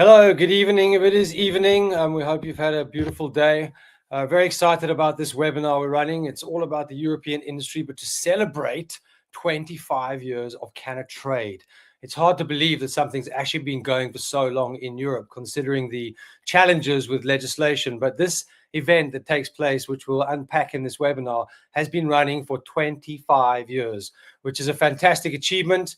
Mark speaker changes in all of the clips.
Speaker 1: Hello, good evening. If it is evening, we hope you've had a beautiful day. Very excited about this webinar we're running. It's all about the European industry, but to celebrate 25 years of CannaTrade. It's hard to believe that something's actually been going for so long in Europe, considering the challenges with legislation. But this event that takes place, which we'll unpack in this webinar, has been running for 25 years, which is a fantastic achievement.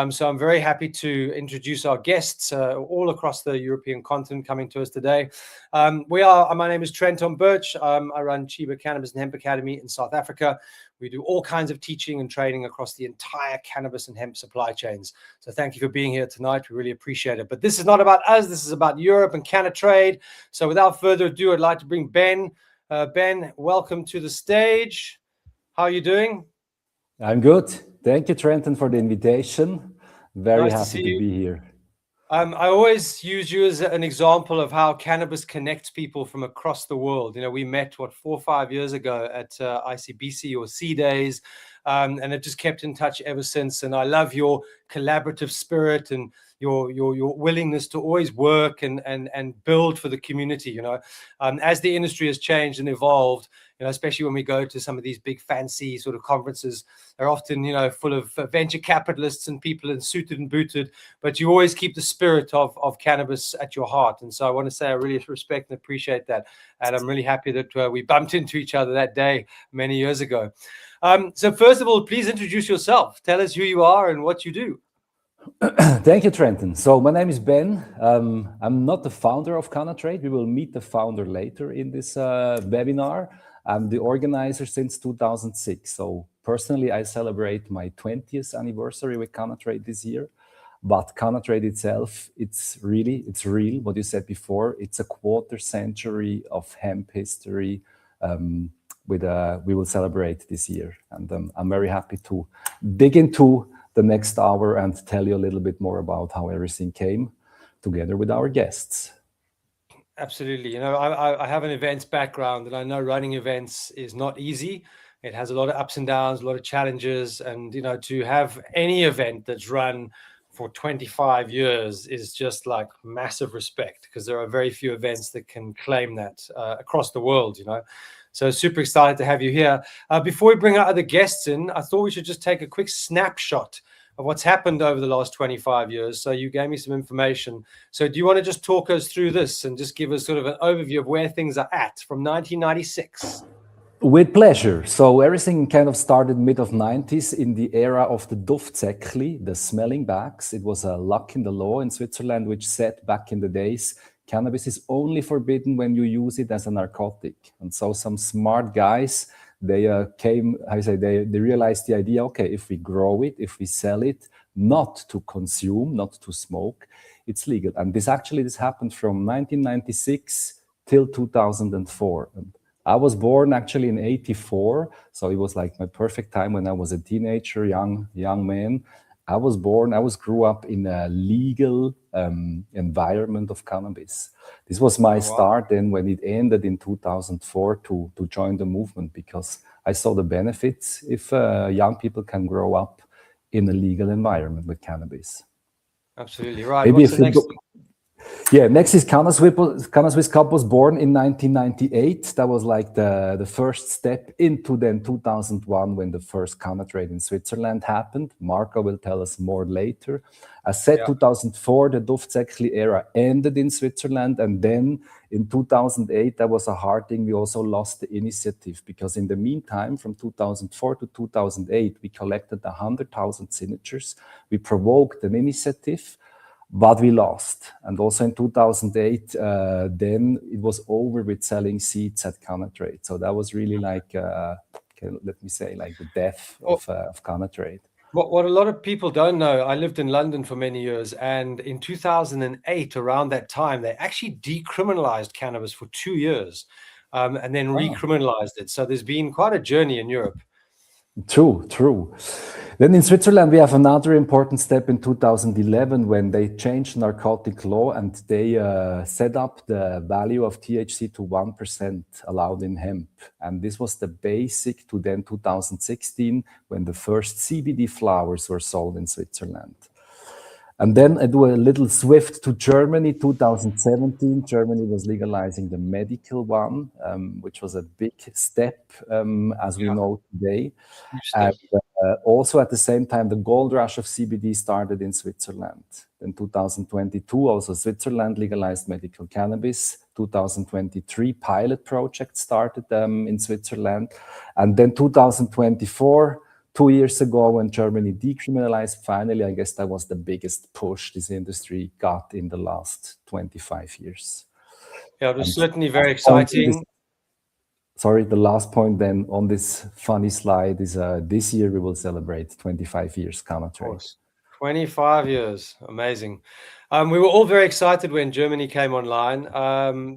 Speaker 1: So I'm very happy to introduce our guests all across the European continent coming to us today. My name is Trenton Birch. I run Chiba Cannabis and Hemp Academy in South Africa. We do all kinds of teaching and training across the entire cannabis and hemp supply chains. So thank you for being here tonight. We really appreciate it. But this is not about us. This is about Europe and CannaTrade. So without further ado, I'd like to bring Ben. Ben, welcome to the stage. How are you doing?
Speaker 2: I'm good. Thank you, Trenton, for the invitation. Very happy to be here.
Speaker 1: I always use you as an example of how cannabis connects people from across the world. You know, we met, 4 or 5 years ago at ICBC or C Days, and it just kept in touch ever since. And I love your collaborative spirit and your willingness to always work and build for the community, as the industry has changed and evolved, especially when we go to some of these big fancy sort of conferences, they're often, full of venture capitalists and people in suited and booted, but you always keep the spirit of cannabis at your heart. And so I want to say I really respect and appreciate that. And I'm really happy that we bumped into each other that day many years ago. So first of all, please introduce yourself. Tell us who you are and what you do.
Speaker 2: Thank you, Trenton. So my name is Ben. I'm not the founder of CannaTrade. We will meet the founder later in this webinar. I'm the organizer since 2006. So personally, I celebrate my 20th anniversary with CannaTrade this year. But CannaTrade itself, it's real. What you said before, it's a quarter century of hemp history. We will celebrate this year, and I'm very happy to dig into the next hour and tell you a little bit more about how everything came together with our guests.
Speaker 1: Absolutely. I have an events background, and I know running events is not easy. It has a lot of ups and downs, a lot of challenges, and to have any event that's run for 25 years is just like massive respect, because there are very few events that can claim that across the world. So super excited to have you here. Before we bring our other guests in, I thought we should just take a quick snapshot of what's happened over the last 25 years. So you gave me some information. So do you want to just talk us through this and just give us sort of an overview of where things are at from 1996?
Speaker 2: With pleasure. So everything kind of started mid of 90s in the era of the Duftsäckli, the smelling bags. It was a luck in the law in Switzerland, which said back in the days, cannabis is only forbidden when you use it as a narcotic. And so some smart guys, they realized the idea, okay, if we grow it, if we sell it, not to consume, not to smoke, it's legal. And this happened from 1996 till 2004. And I was born actually in 84. So it was like my perfect time when I was a teenager, young man. I grew up in a legal environment of cannabis. This was my start then when it ended in 2004 to join the movement, because I saw the benefits if young people can grow up in a legal environment with cannabis.
Speaker 1: Absolutely right. Maybe what's the next thing?
Speaker 2: Yeah, next is CannaSwiss Cup was born in 1998. That was like the first step into then 2001 when the first CannaTrade in Switzerland happened. Marco will tell us more later. As said, 2004, the Duftsäckli era ended in Switzerland. And then in 2008, that was a hard thing. We also lost the initiative, because in the meantime, from 2004 to 2008, we collected 100,000 signatures. We provoked an initiative, but we lost. And also in 2008, then it was over with selling seeds at CannaTrade. So that was really like, let me say, like the death of CannaTrade.
Speaker 1: What a lot of people don't know, I lived in London for many years, and in 2008, around that time, they actually decriminalized cannabis for 2 years and then recriminalized it. So there's been quite a journey in Europe.
Speaker 2: True. Then in Switzerland, we have another important step in 2011 when they changed narcotic law and they set up the value of THC to 1% allowed in hemp. And this was the basic to then 2016 when the first CBD flowers were sold in Switzerland. And then I do a little swift to Germany. 2017, Germany was legalizing the medical one, which was a big step, as we know today. And also at the same time, the gold rush of CBD started in Switzerland. In 2022, also Switzerland legalized medical cannabis. 2023, pilot project started in Switzerland. And then 2024, 2 years ago, when Germany decriminalized, finally, I guess that was the biggest push this industry got in the last 25 years.
Speaker 1: Yeah, it was certainly very exciting.
Speaker 2: Sorry, the last point then on this funny slide is this year we will celebrate 25 years CannaTrade.
Speaker 1: 25 years, amazing. We were all very excited when Germany came online.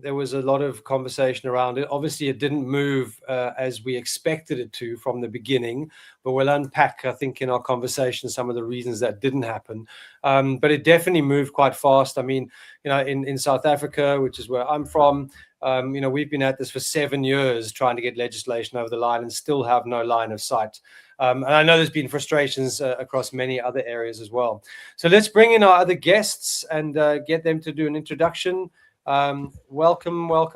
Speaker 1: There was a lot of conversation around it. Obviously, it didn't move as we expected it to from the beginning, but we'll unpack, I think, in our conversation some of the reasons that didn't happen. But it definitely moved quite fast. I mean, in South Africa, which is where I'm from, we've been at this for 7 years trying to get legislation over the line and still have no line of sight. And I know there's been frustrations across many other areas as well. So let's bring in our other guests and get them to do an introduction. Welcome. Hello.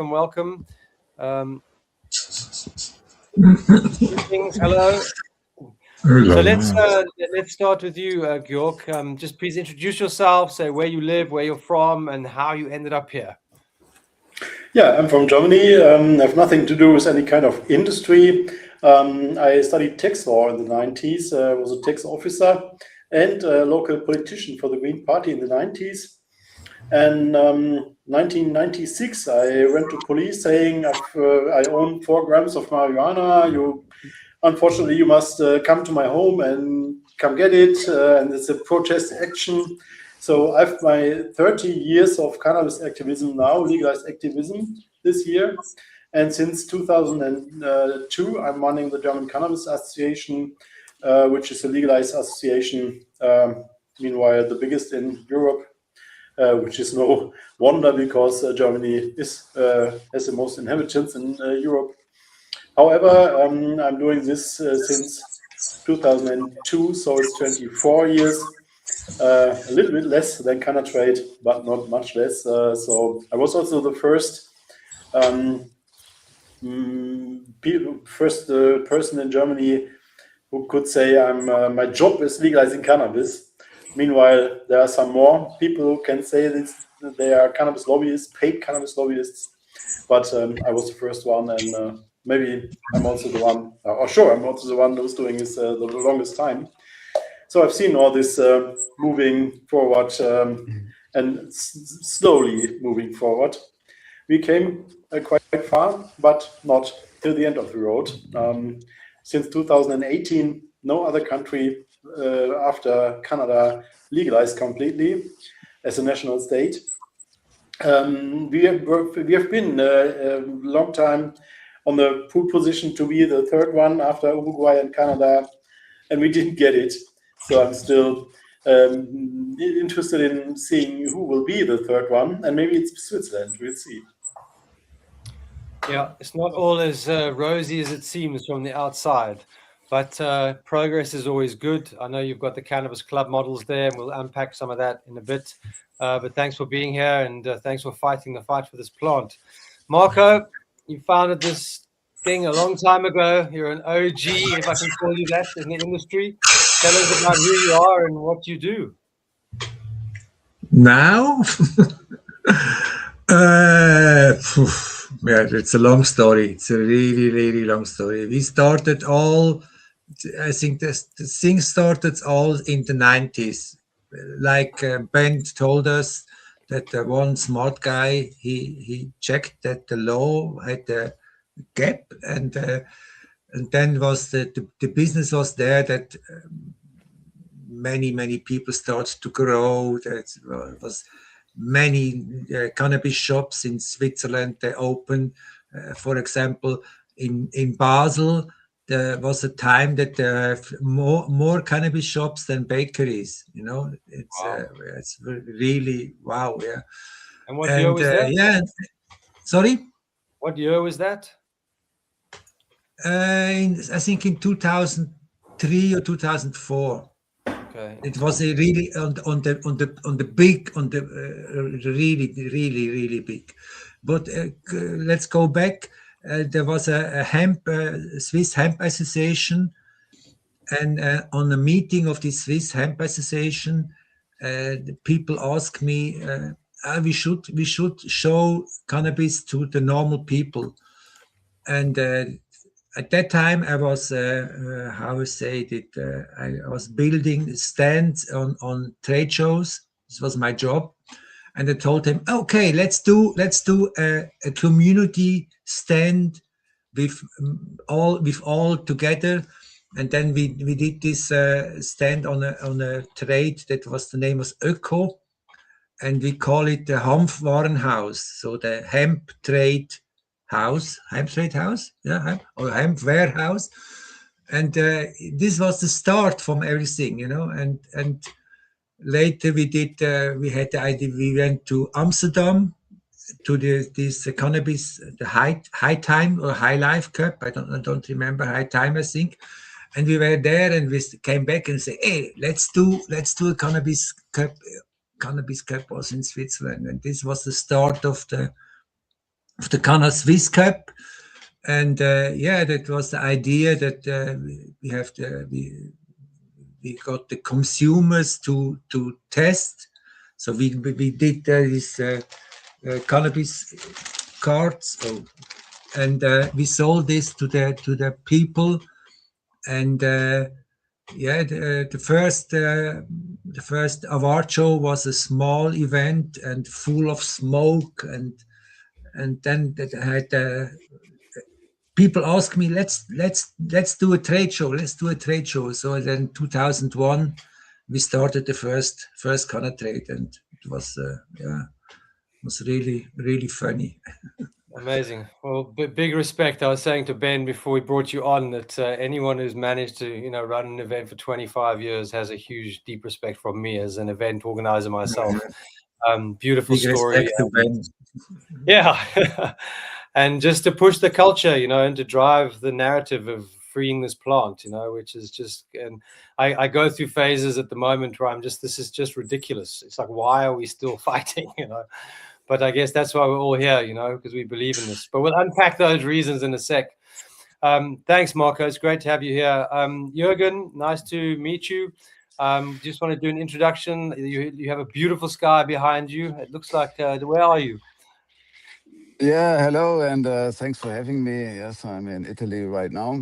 Speaker 1: So let's start with you, Georg. Just please introduce yourself, say where you live, where you're from, and how you ended up here.
Speaker 3: Yeah, I'm from Germany. I have nothing to do with any kind of industry. I studied tax law in the 90s, was a tax officer and a local politician for the Green Party in the 90s. And 1996, I went to police saying, I own 4 grams of marijuana. Unfortunately, you must come to my home and come get it. And it's a protest action. So I have my 30 years of cannabis activism now, legalized activism this year. And since 2002, I'm running the German Cannabis Association, which is a legalized association, meanwhile, the biggest in Europe, which is no wonder because Germany has the most inhabitants in Europe. However, I'm doing this since 2002, so it's 24 years. A little bit less than CannaTrade, but not much less. So I was also the first person in Germany who could say my job is legalizing cannabis. Meanwhile, there are some more people who can say this. They are cannabis lobbyists, paid cannabis lobbyists. But I was the first one, and maybe I'm also the one. I'm also the one who's doing this the longest time. So I've seen all this moving forward and slowly moving forward. We came quite far, but not till the end of the road. Since 2018, no other country after Canada legalized completely as a national state. We have been a long time on the pole position to be the third one after Uruguay and Canada, and we didn't get it. So I'm still interested in seeing who will be the third one, and maybe it's Switzerland. We'll see.
Speaker 1: Yeah, it's not all as rosy as it seems from the outside, but progress is always good. I know you've got the Cannabis Club models there, and we'll unpack some of that in a bit. But thanks for being here, and thanks for fighting the fight for this plant. Marco, you founded this thing a long time ago. You're an OG, if I can call you that, in the industry. Tell us about who you are and what you do.
Speaker 4: Now? Yeah, it's a long story. It's a really, really long story. We started I think the thing started all in the 90s. Like Ben told us that one smart guy, he checked that the law had a gap, and then was the business was there that many people started to grow. There was many cannabis shops in Switzerland. They opened, for example, in Basel. There was a time that there are more cannabis shops than bakeries. It's
Speaker 1: Wow.
Speaker 4: It's really wow. Yeah.
Speaker 1: And what year was that?
Speaker 4: Yeah. Sorry.
Speaker 1: What year was that?
Speaker 4: I think in 2003 or 2004.
Speaker 1: Okay. Okay.
Speaker 4: It was a really really big. But let's go back. There was a Swiss Hemp Association, and on a meeting of the Swiss Hemp Association, the people asked me, we should show cannabis to the normal people. And at that time, I was how I say it. I was building stands on trade shows. This was my job, and I told him, "Okay, let's do a community stand with all together." And then we did this stand on a trade that was, the name was Öko, and we call it the Hanfwarenhaus, so the hemp trade house, yeah, or hemp warehouse. And this was the start from everything, and later we had the idea. We went to Amsterdam to this cannabis, the high time or high life cup. I don't remember, high time, I think. And we were there, and we came back and said, "Hey, let's do a cannabis cup." Cannabis cup was in Switzerland, and this was the start of the Canna Swiss Cup. And yeah, that was the idea that we got the consumers to test. So we did this cannabis cards, and we sold this to the people. And yeah, the first award show was a small event and full of smoke, and then that had people ask me, let's do a trade show. Let's do a trade show. So then 2001, we started the first CannaTrade, and it was really funny.
Speaker 1: Amazing. Well, big respect. I was saying to Ben before we brought you on that anyone who's managed to, run an event for 25 years has a huge, deep respect from me as an event organizer myself. Beautiful
Speaker 4: Big
Speaker 1: story.
Speaker 4: respect to Ben.
Speaker 1: Yeah. And just to push the culture, and to drive the narrative of freeing this plant, which is just, and I go through phases at the moment where this is just ridiculous. It's like, why are we still fighting, But I guess that's why we're all here, because we believe in this. But we'll unpack those reasons in a sec. Thanks, Marco. It's great to have you here. Jürgen, nice to meet you. Just want to do an introduction. You have a beautiful sky behind you. It looks like, where are you?
Speaker 5: Yeah, hello, and thanks for having me. Yes, I'm in Italy right now.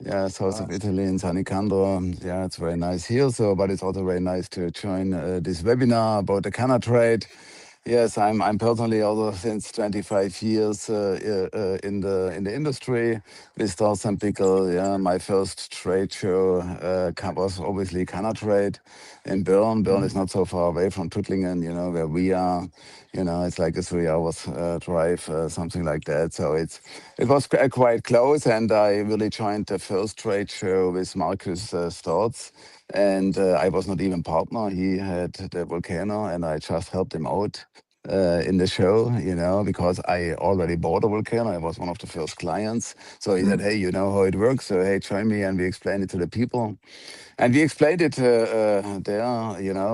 Speaker 5: Yeah, south of Italy in San Nicandro. Yeah, it's very nice here. But it's also very nice to join this webinar about the CannaTrade. Yes, I'm personally also since 25 years in the industry with Duftsäckli. Yeah, my first trade show was obviously CannaTrade in Bern. Bern is not so far away from Tuttlingen, where we are. It's like a 3 hours drive, something like that. So it was quite close, and I really joined the first trade show with Marcus Storz. And I was not even partner. He had the Volcano, and I just helped him out in the show, because I already bought a Volcano. I was one of the first clients. So he said, hey, you know how it works. So, hey, join me. And we explained it to the people. And we explained it there,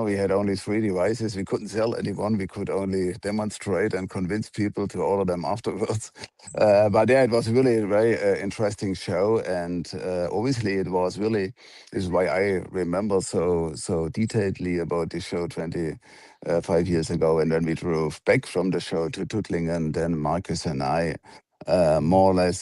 Speaker 5: we had only 3 devices. We couldn't sell anyone. We could only demonstrate and convince people to order them afterwards. But yeah, it was really a very interesting show. And obviously it was really, this is why I remember so detailedly about this show 25 years ago. And then we drove back from the show to Tuttlingen. Then Marcus and I more or less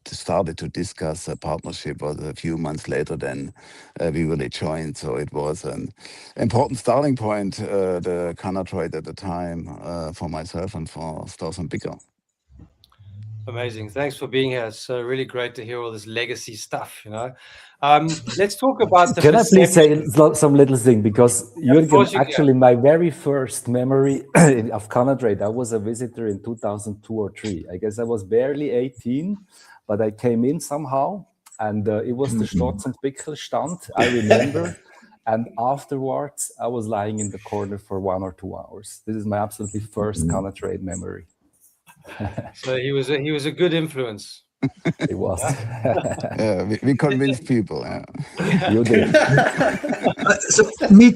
Speaker 5: started to discuss a partnership. Was a few months later then we really joined. So it was an important starting point, the CannaTrade at the time, for myself and for Storz and Bicker.
Speaker 1: Amazing. Thanks for being here. It's really great to hear all this legacy stuff, Let's talk about the
Speaker 2: Can I please say
Speaker 1: perception.
Speaker 2: some little thing? Because
Speaker 1: Of course
Speaker 2: Jürgen,
Speaker 1: you
Speaker 2: actually, my very first memory of CannaTrade, I was a visitor in 2002 or 3. I guess I was barely 18, but I came in somehow, and it was the Storz and Bicker stand, I remember. And afterwards, I was lying in the corner for 1 or 2 hours. This is my absolutely first CannaTrade memory.
Speaker 1: So he was a good influence.
Speaker 2: It was.
Speaker 5: Yeah, we convinced people. Yeah.
Speaker 2: You did.
Speaker 4: So me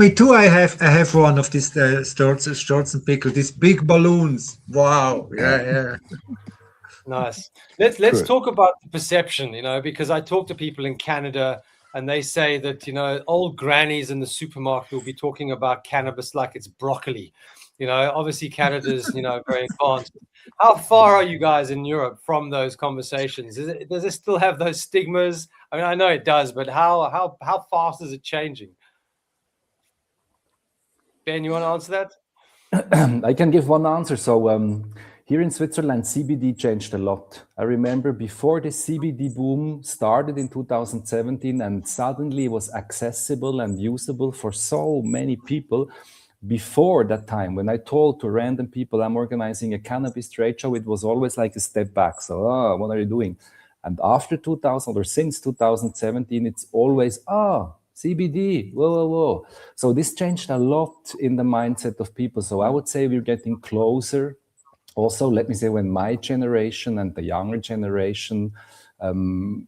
Speaker 4: too. I have one of these shorts and pickle, these big balloons. Wow. Yeah.
Speaker 1: Nice. Let's
Speaker 5: Cool.
Speaker 1: talk about the perception, because I talk to people in Canada and they say that, old grannies in the supermarket will be talking about cannabis like it's broccoli. Obviously Canada's, very advanced. How far are you guys in Europe from those conversations? Does it still have those stigmas? I mean, I know it does, but how fast is it changing? Ben, you want to answer that?
Speaker 2: I can give one answer. So here in Switzerland, CBD changed a lot. I remember before the CBD boom started in 2017 and suddenly it was accessible and usable for so many people. Before that time, when I told to random people I'm organizing a cannabis trade show, it was always like a step back. So, what are you doing? And after 2000 or since 2017, it's always, CBD, whoa. So this changed a lot in the mindset of people. So I would say we're getting closer. Also, let me say, when my generation and the younger generation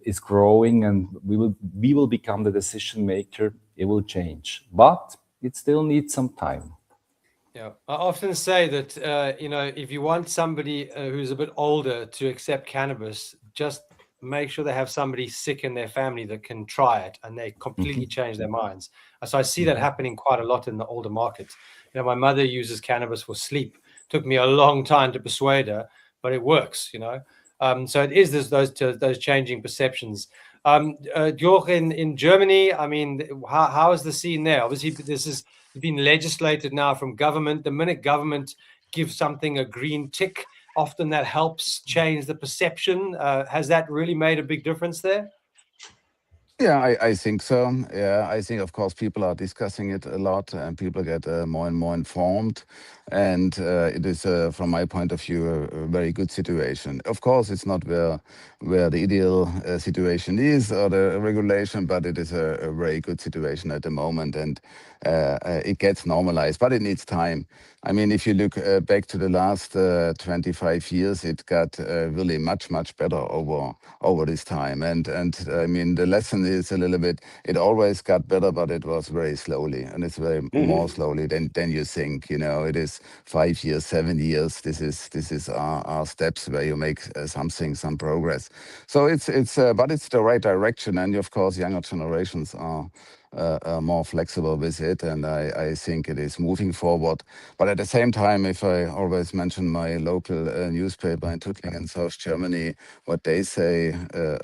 Speaker 2: is growing and we will become the decision maker, it will change. But it still needs some time.
Speaker 1: Yeah, I often say that, if you want somebody who's a bit older to accept cannabis, just make sure they have somebody sick in their family that can try it and they completely change their minds. So I see that happening quite a lot in the older markets. My mother uses cannabis for sleep. Took me a long time to persuade her, but it works, So it is those changing perceptions. Georg, in Germany, I mean, how is the scene there? Obviously, this has been legislated now from government. The minute government gives something a green tick, often that helps change the perception. Has that really made a big difference there?
Speaker 5: Yeah, I think so. Yeah, I think, of course, people are discussing it a lot and people get more and more informed. And it is, from my point of view, a very good situation. Of course, it's not where the ideal situation is or the regulation, but it is a very good situation at the moment. And it gets normalized, but it needs time. I mean, if you look back to the last 25 years, it got really much better over this time. And I mean, the lesson is a little bit, it always got better, but it was very slowly, and it's very more slowly than you think. It is 5 years, 7 years. This is our steps where you make some progress. So it's but it's the right direction, and of course, younger generations are more flexible with it, and I think it is moving forward. But at the same time, if I always mention my local newspaper in Tuttlingen, South Germany, what they say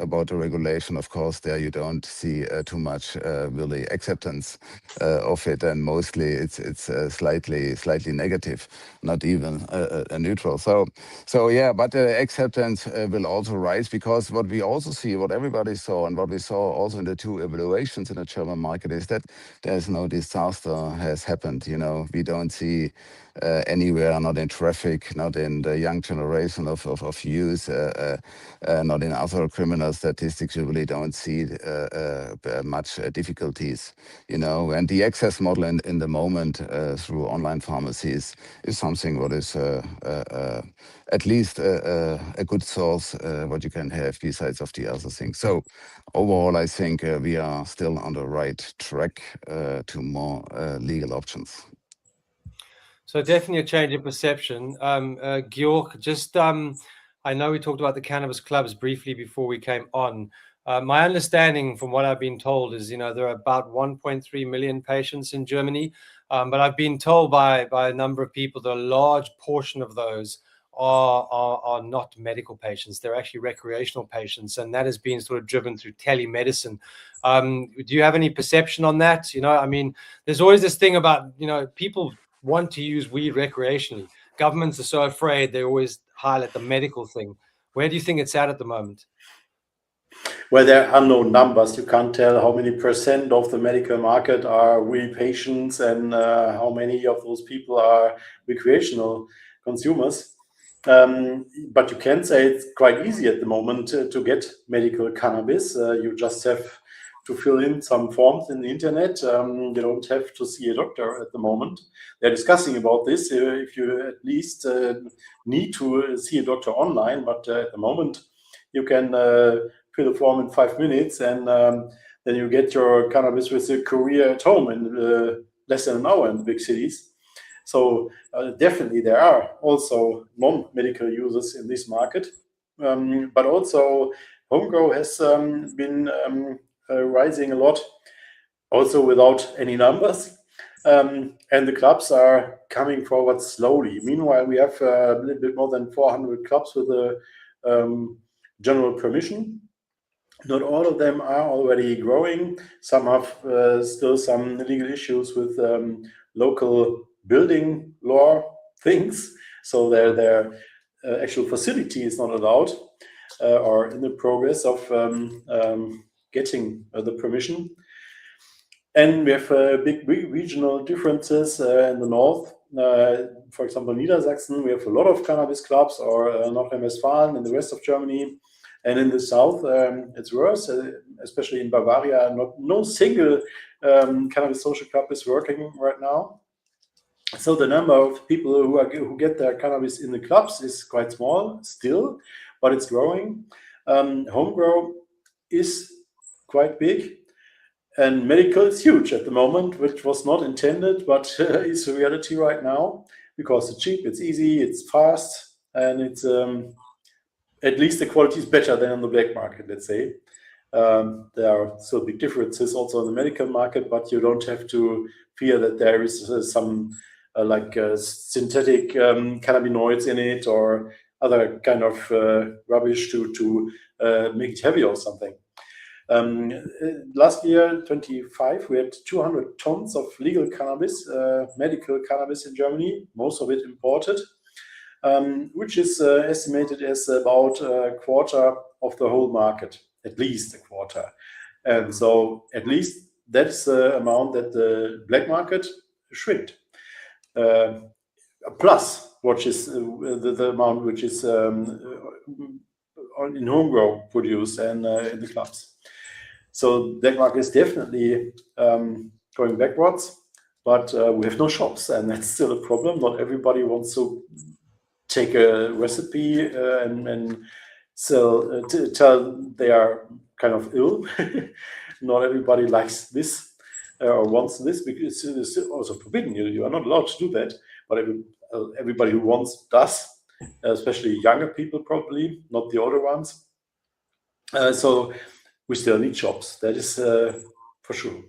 Speaker 5: about the regulation, of course, there you don't see too much really acceptance of it, and mostly it's slightly negative, not even neutral. So yeah, but acceptance will also rise, because what we also see, what everybody saw, and what we saw also in the two evaluations in the German market, is that there's no disaster has happened. We don't see anywhere, not in traffic, not in the young generation of youth, not in other criminal statistics. You really don't see much difficulties, and the access model in the moment through online pharmacies is something what is at least a good source what you can have besides of the other things. So overall, I think we are still on the right track to more legal options.
Speaker 1: So definitely a change in perception. Georg, just I know we talked about the cannabis clubs briefly before we came on. My understanding, from what I've been told, is there are about 1.3 million patients in Germany, but I've been told by a number of people that a large portion of those are not medical patients. They're actually recreational patients, and that has been sort of driven through telemedicine. Do you have any perception on that? I mean, there's always this thing about people want to use weed recreationally. Governments are so afraid, they always highlight the medical thing. Where do you think it's at the moment?
Speaker 3: Well, there are no numbers. You can't tell how many % of the medical market are weed patients and how many of those people are recreational consumers. But you can say it's quite easy at the moment to get medical cannabis. You just have to fill in some forms in the internet. You don't have to see a doctor at the moment. They're discussing about this, if you at least need to see a doctor online. But at the moment, you can fill a form in 5 minutes, and then you get your cannabis with a courier at home in less than an hour in the big cities. So definitely there are also non-medical users in this market, but also home grow has been rising a lot, also without any numbers. And the clubs are coming forward slowly. Meanwhile, we have a little bit more than 400 clubs with a general permission. Not all of them are already growing. Some have still some legal issues with local building law things. So their actual facility is not allowed or in the progress of getting the permission. And we have big regional differences in the north. For example, Niedersachsen, we have a lot of cannabis clubs, or Nordrhein-Westfalen in the west of Germany. And in the south, it's worse, especially in Bavaria. No single cannabis social club is working right now. So the number of people who get their cannabis in the clubs is quite small still, but it's growing. Home grow is quite big. And medical is huge at the moment, which was not intended, but is a reality right now, because it's cheap, it's easy, it's fast, and it's at least the quality is better than on the black market, let's say. There are still big differences also in the medical market, but you don't have to fear that there is some synthetic cannabinoids in it or other kind of rubbish to make it heavy or something. Last year, 25, we had 200 tons of legal cannabis, medical cannabis in Germany, most of it imported, which is estimated as about a quarter of the whole market, at least a quarter. And so at least that's the amount that the black market shrinked. Plus, which is the amount which is in home grow produced and in the clubs. So black market is definitely going backwards, but we have no shops, and that's still a problem. Not everybody wants to take a recipe and sell, tell they are kind of ill. Not everybody likes this or wants this, because it's also forbidden. You are not allowed to do that, but everybody who wants does, especially younger people probably, not the older ones. So we still need shops. That is for sure.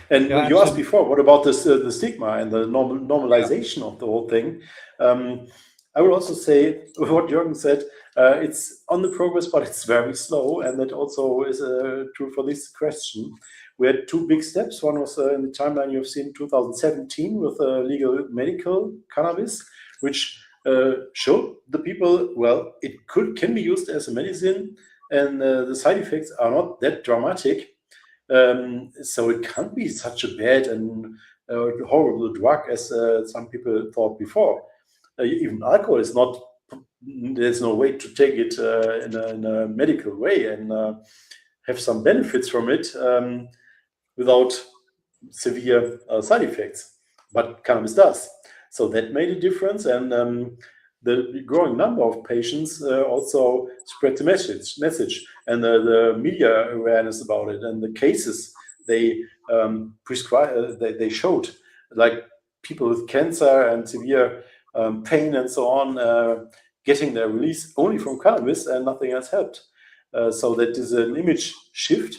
Speaker 3: And
Speaker 1: Yeah,
Speaker 3: you asked before, what about this, the stigma and the normalization of the whole thing? I would also say what Jürgen said. It's on the progress, but it's very slow, and that also is true for this question. We had two big steps. One was in the timeline you've seen, 2017, with legal medical cannabis, which showed the people, well, it can be used as a medicine, and the side effects are not that dramatic. So it can't be such a bad and horrible drug as some people thought before. Even alcohol is not, there's no way to take it in a medical way and have some benefits from it without severe side effects. But cannabis does. So that made a difference, and the growing number of patients also spread the message, and the media awareness about it, and the cases they they showed, like people with cancer and severe pain and so on, getting their release only from cannabis, and nothing else helped. So that is an image shift.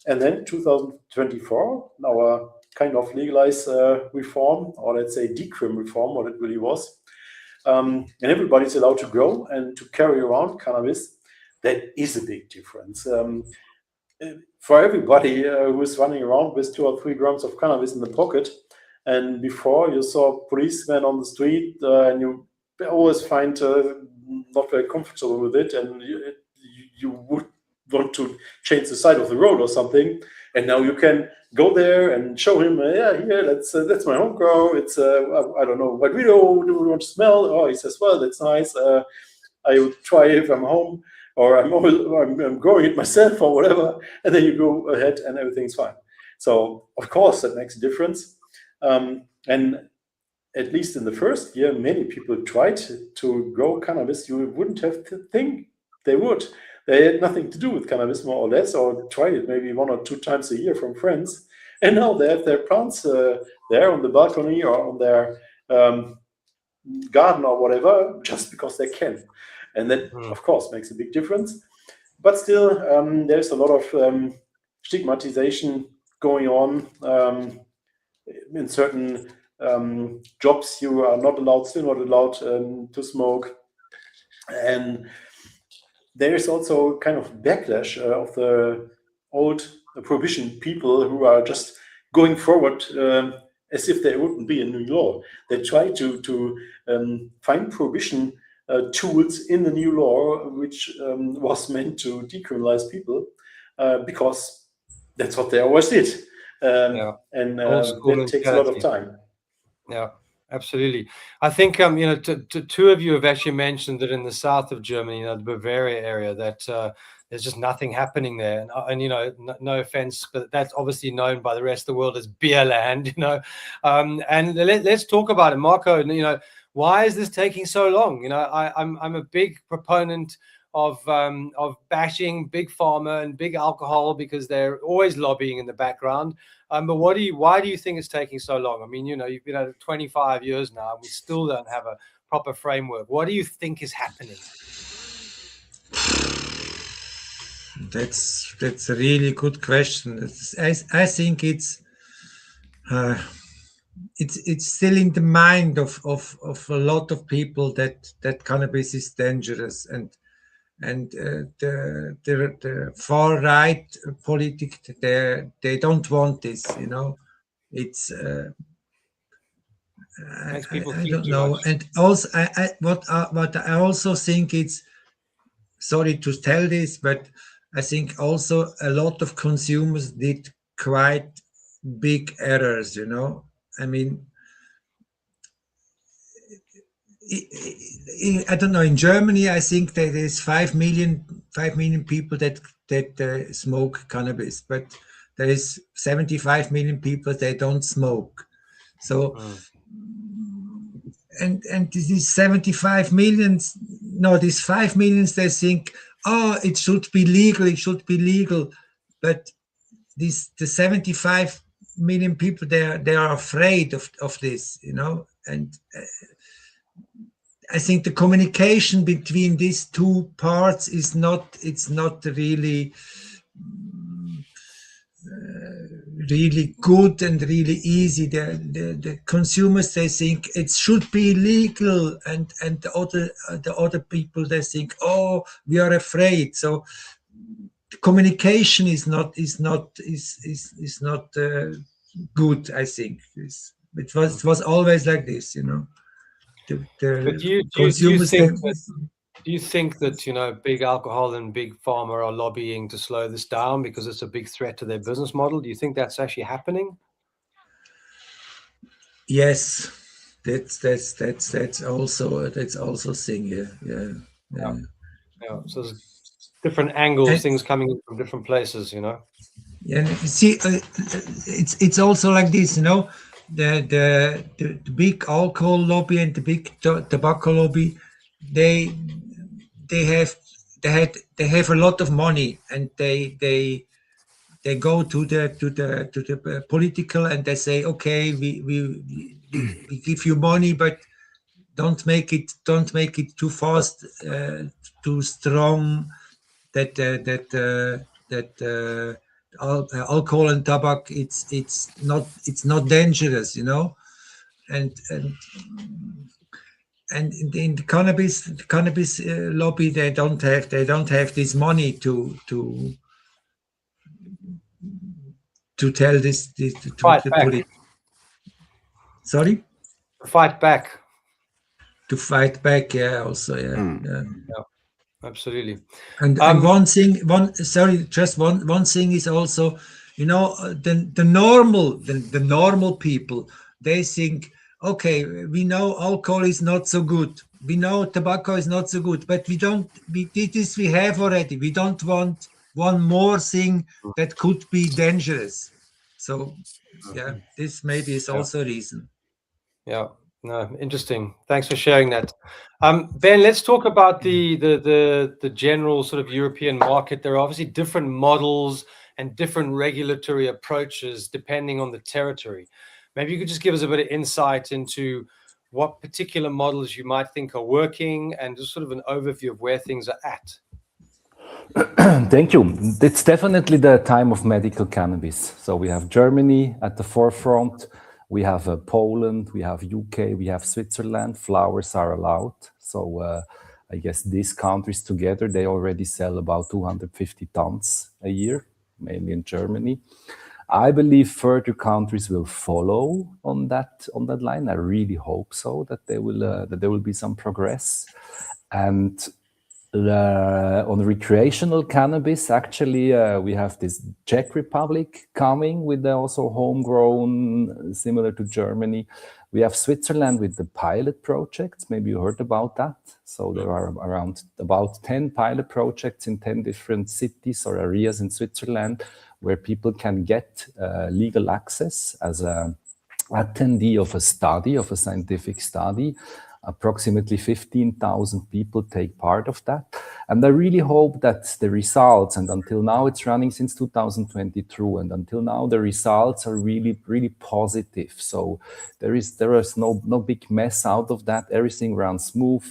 Speaker 3: And then 2024, our kind of legalized reform, or let's say decrim reform, what it really was. And everybody's allowed to grow and to carry around cannabis. That is a big difference. For everybody who is running around with 2 or 3 grams of cannabis in the pocket, and before you saw policemen on the street, and you always find not very comfortable with it, and you would want to change the side of the road or something, and now you can go there and show him, yeah, here, that's my home grow. It's I don't know what we do we want to smell. Oh, he says, well, that's nice. I would try if I'm home, or I'm growing it myself or whatever, and then you go ahead and everything's fine. So of course that makes a difference, and at least in the first year, many people tried to grow cannabis. You wouldn't have to think they would. They had nothing to do with cannabis, more or less, or tried it maybe 1 or 2 times a year from friends. And now they have their plants there on the balcony or on their garden or whatever, just because they can. And that, of course, makes a big difference. But still, there's a lot of stigmatization going on. In certain jobs, you are still not allowed to smoke. And there is also kind of backlash of the old prohibition people who are just going forward as if there wouldn't be a new law. They try to find prohibition tools in the new law, which was meant to decriminalize people, because that's what they always did. And that takes a lot of time.
Speaker 1: Yeah, absolutely. I think two of you have actually mentioned that in the south of Germany, the Bavaria area, that there's just nothing happening there. And no offense, but that's obviously known by the rest of the world as beer land. And let's talk about it, Marco. Why is this taking so long? I'm a big proponent of bashing big pharma and big alcohol because they're always lobbying in the background. But why do you think it's taking so long? I mean, you've been at it 25 years now, and we still don't have a proper framework. What do you think is happening?
Speaker 4: That's a really good question. I think it's still in the mind of a lot of people that cannabis is dangerous, and the far right politics, they don't want this. It's
Speaker 1: Makes people
Speaker 4: I
Speaker 1: think
Speaker 4: don't
Speaker 1: too
Speaker 4: know.
Speaker 1: much.
Speaker 4: And also what I also think, it's, sorry to tell this, but I think also a lot of consumers did quite big errors. I mean, I don't know. In Germany, I think there is 5 million people that smoke cannabis, but there is 75 million people that don't smoke. So, and these 75 millions, no, these 5 millions, they think, oh, it should be legal, but the 75 million people, they are afraid of this, and I think the communication between these two parts is not really really good and really easy. The consumers, they think it should be legal, and the other people, they think, oh, we are afraid. So the communication is not good. I think it was always like this,
Speaker 1: But do you think that big alcohol and big pharma are lobbying to slow this down because it's a big threat to their business model? Do you think that's actually happening?
Speaker 4: Yes, that's also thing. Yeah.
Speaker 1: So there's different angles, things coming in from different places.
Speaker 4: Yeah, you see, it's also like this. The big alcohol lobby and the big tobacco lobby, they have a lot of money, and they go to the political, and they say, okay, we give you money, but don't make it too fast, too strong, that alcohol and tobacco, it's not dangerous, and in the cannabis lobby, they don't have this money to tell this to
Speaker 1: Fight
Speaker 4: the
Speaker 1: back.
Speaker 4: police. Sorry?
Speaker 1: Fight back.
Speaker 4: To fight back, yeah, also, yeah.
Speaker 1: Absolutely.
Speaker 4: And one thing is also, the normal people, they think, okay, we know alcohol is not so good, we know tobacco is not so good, but we did this, we have already, we don't want one more thing that could be dangerous. So yeah, this maybe is also a reason.
Speaker 1: Yeah. No, interesting. Thanks for sharing that. Ben, let's talk about the general sort of European market. There are obviously different models and different regulatory approaches depending on the territory. Maybe you could just give us a bit of insight into what particular models you might think are working and just sort of an overview of where things are at.
Speaker 2: Thank you. It's definitely the time of medical cannabis. So we have Germany at the forefront. We have Poland, we have UK, we have Switzerland. Flowers are allowed. So I guess these countries together, they already sell about 250 tons a year, mainly in Germany. I believe further countries will follow on that line. I really hope so, that there will be some progress. And on recreational cannabis, actually, we have this Czech Republic coming with also homegrown, similar to Germany. We have Switzerland with the pilot projects. Maybe you heard about that. So there are around about 10 pilot projects in 10 different cities or areas in Switzerland where people can get legal access as an attendee of a study, of a scientific study. Approximately 15,000 people take part of that. And I really hope that the results, and until now it's running since 2022, and until now the results are really, really positive. So there is no big mess out of that. Everything runs smooth.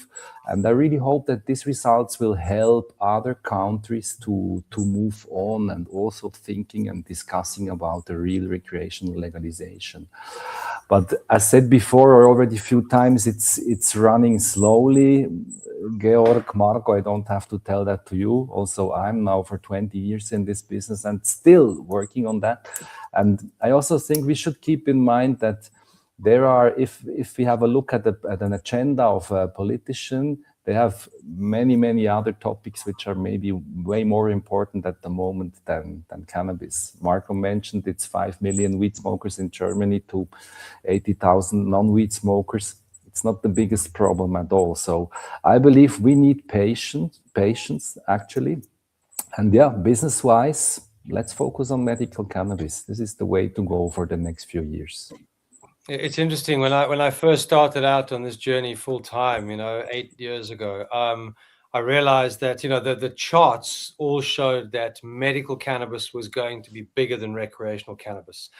Speaker 2: And I really hope that these results will help other countries to move on and also thinking and discussing about the real recreational legalization. But as said before, or already a few times, it's running slowly. Georg, Marco, I don't have to tell that to you. Also, I'm now for 20 years in this business and still working on that. And I also think we should keep in mind that there are, if we have a look at an agenda of a politician, they have many other topics which are maybe way more important at the moment than cannabis. Marco mentioned it's 5 million weed smokers in Germany to 80,000 non-weed smokers. It's not the biggest problem at all. So I believe we need patience actually. And yeah, business-wise, let's focus on medical cannabis. This is the way to go for the next few years.
Speaker 1: It's interesting. When I first started out on this journey full time, 8 years ago, I realized that the charts all showed that medical cannabis was going to be bigger than recreational cannabis,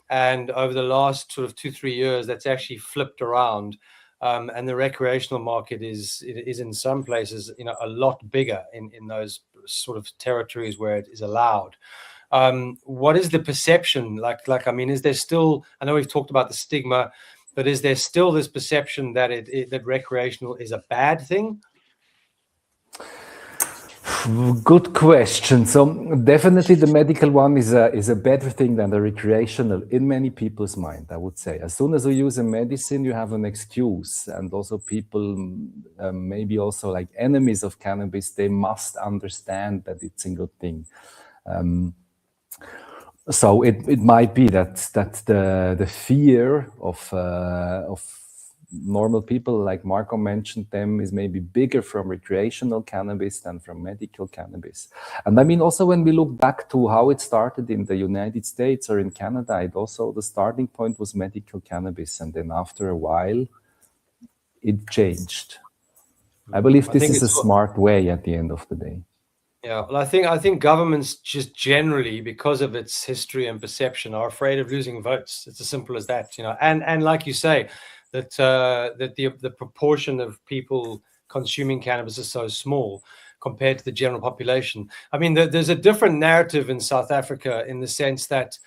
Speaker 1: and over the last sort of 2-3 years, that's actually flipped around, and the recreational market is in some places a lot bigger in those sort of territories where it is allowed. What is the perception like? I mean, is there still, I know we've talked about the stigma, but is there still this perception that that recreational is a bad thing?
Speaker 2: Good question. So definitely the medical one is a better thing than the recreational in many people's mind, I would say. As soon as you use a medicine, you have an excuse. And also people, maybe also like enemies of cannabis, they must understand that it's a good thing. So it might be that the fear of normal people, like Marco mentioned them, is maybe bigger from recreational cannabis than from medical cannabis. And I mean, also when we look back to how it started in the United States or in Canada, it also, the starting point was medical cannabis. And then after a while, it changed. I believe this is a smart way at the end of the day.
Speaker 1: Yeah, well, I think governments just generally, because of its history and perception, are afraid of losing votes. It's as simple as that, And like you say, that the proportion of people consuming cannabis is so small compared to the general population. I mean, there's a different narrative in South Africa in the sense that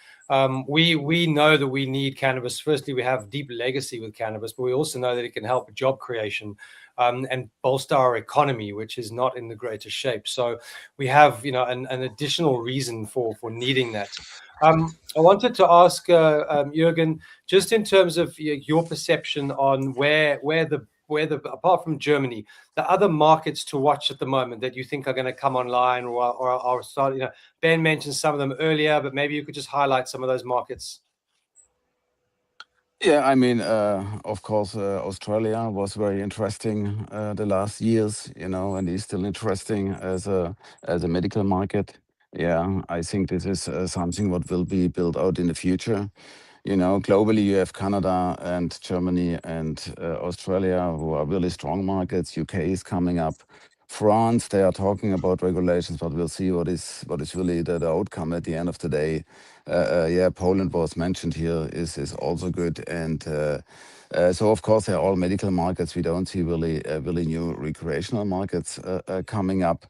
Speaker 1: we know that we need cannabis. Firstly, we have deep legacy with cannabis, but we also know that it can help job creation. And bolster our economy, which is not in the greatest shape. So we have, an additional reason for needing that. I wanted to ask Jürgen, just in terms of your perception on where the apart from Germany, the other markets to watch at the moment that you think are going to come online or start. Ben mentioned some of them earlier, but maybe you could just highlight some of those markets.
Speaker 5: Yeah, I mean, of course, Australia was very interesting the last years, and is still interesting as a medical market. Yeah, I think this is something what will be built out in the future. Globally, you have Canada and Germany and Australia, who are really strong markets. UK is coming up. France, they are talking about regulations, but we'll see what is really the outcome at the end of the day. Poland was mentioned here, is also good, and so of course they're all medical markets. We don't see really new recreational markets coming up.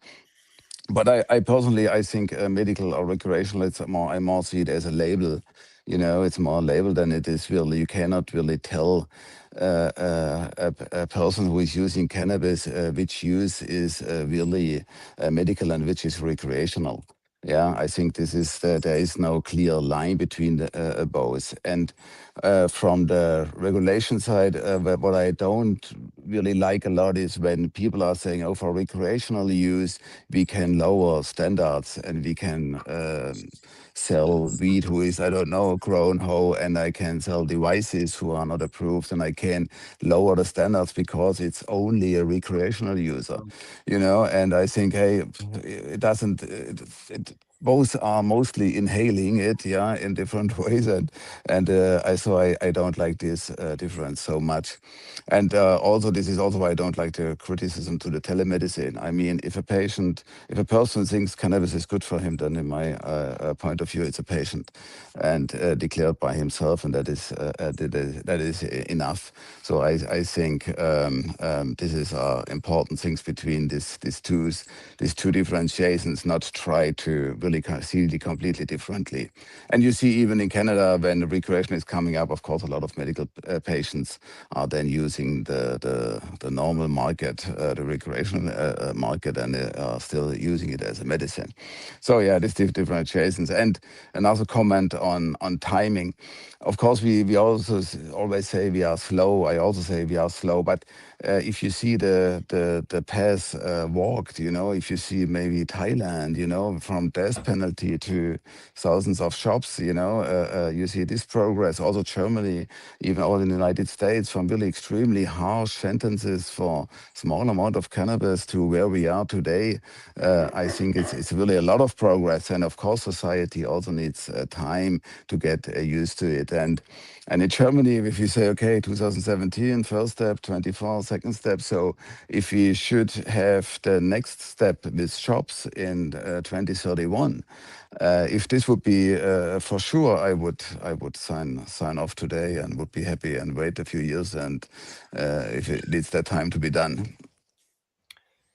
Speaker 5: But I personally, I think medical or recreational, I more see it as a label. It's more a label than it is really. You cannot really tell a person who is using cannabis which use is really medical and which is recreational. Yeah, I think there is no clear line between both. And from the regulation side, what I don't really like a lot is when people are saying, oh, for recreational use, we can lower standards and we can sell weed who is, I don't know, grown how, and I can sell devices who are not approved, and I can lower the standards because it's only a recreational user, and I think, hey, it doesn't, both are mostly inhaling it, in different ways, and I don't like this difference so much, and also this is also why I don't like the criticism to the telemedicine. I mean, if a person thinks cannabis is good for him, then in my point of view, it's a patient and declared by himself, and that is enough. So I think this is important things between these two differentiations, not try to really see it completely differently. And you see even in Canada, when the recreation is coming up, of course, a lot of medical patients are then using the normal market, the recreational market, and they are still using it as a medicine. So yeah, these differentiations. And another comment on timing. Of course, we also always say we are slow. I also say we are slow, but if you see the path walked, if you see maybe Thailand, from death penalty to thousands of shops, you see this progress. Also Germany, even all in the United States, from really extremely harsh sentences for small amount of cannabis to where we are today. I think it's really a lot of progress, and of course society also needs time to get used to it. And in Germany, if you say, okay, 2017, first step, 24, second step. So if we should have the next step with shops in 2031, if this would be for sure, I would sign off today and would be happy and wait a few years, and if it needs that time to be done.